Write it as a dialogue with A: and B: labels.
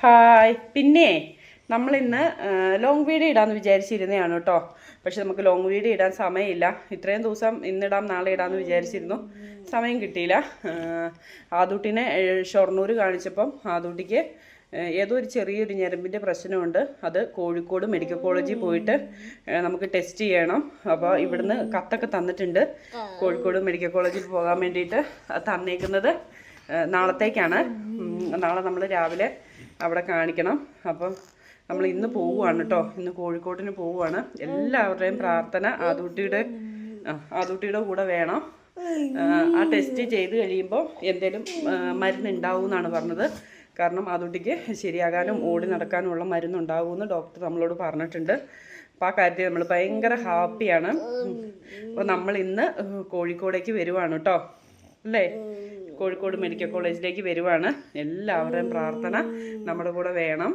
A: Hi. പിന്നെ നമ്മളിന്ന് long video ഇടാമെന്ന് വിചാരിച്ചിരുന്നതാണ് കേട്ടോ. പക്ഷെ നമുക്ക് ലോങ് വീഡിയോ ഇടാൻ സമയമില്ല. ഇത്രയും ദിവസം ഇന്നിടാം നാളെ ഇടാമെന്ന് വിചാരിച്ചിരുന്നു, സമയം കിട്ടിയില്ല. ആദൂട്ടിനെ ഷൊർണൂർ കാണിച്ചപ്പം ആദൂട്ടിക്ക് ഏതോ ഒരു ചെറിയൊരു ഞരമ്പിൻ്റെ പ്രശ്നമുണ്ട്. അത് കോഴിക്കോട് മെഡിക്കൽ കോളേജിൽ പോയിട്ട് നമുക്ക് ടെസ്റ്റ് ചെയ്യണം. അപ്പോൾ ഇവിടുന്ന് കത്തൊക്കെ തന്നിട്ടുണ്ട്. കോഴിക്കോട് മെഡിക്കൽ കോളേജിൽ പോകാൻ വേണ്ടിയിട്ട് തന്നേക്കുന്നത് നാളത്തേക്കാണ്. നാളെ നമ്മൾ രാവിലെ അവിടെ കാണിക്കണം. അപ്പം നമ്മൾ ഇന്ന് പോവുകയാണ് കേട്ടോ. ഇന്ന് കോഴിക്കോട്ടിന് പോവുകയാണ്. എല്ലാവരുടെയും പ്രാർത്ഥന ആദൂട്ടിയുടെ കൂടെ വേണം. ആ ടെസ്റ്റ് ചെയ്ത് കഴിയുമ്പോൾ എന്തേലും മരുന്നുണ്ടാവും എന്നാണ് പറഞ്ഞത്. കാരണം ആദൂട്ടിക്ക് ശരിയാകാനും ഓടി നടക്കാനുമുള്ള മരുന്നുണ്ടാകുമെന്ന് ഡോക്ടർ നമ്മളോട് പറഞ്ഞിട്ടുണ്ട്. അപ്പോൾ ആ കാര്യത്തിൽ നമ്മൾ ഭയങ്കര ഹാപ്പിയാണ്. അപ്പോൾ നമ്മൾ ഇന്ന് കോഴിക്കോടേക്ക് വരുവാണ് കേട്ടോ, അല്ലേ? കോഴിക്കോട് മെഡിക്കൽ കോളേജിലേക്ക് വരുവാണ്. എല്ലാവരുടെയും പ്രാർത്ഥന നമ്മുടെ കൂടെ വേണം.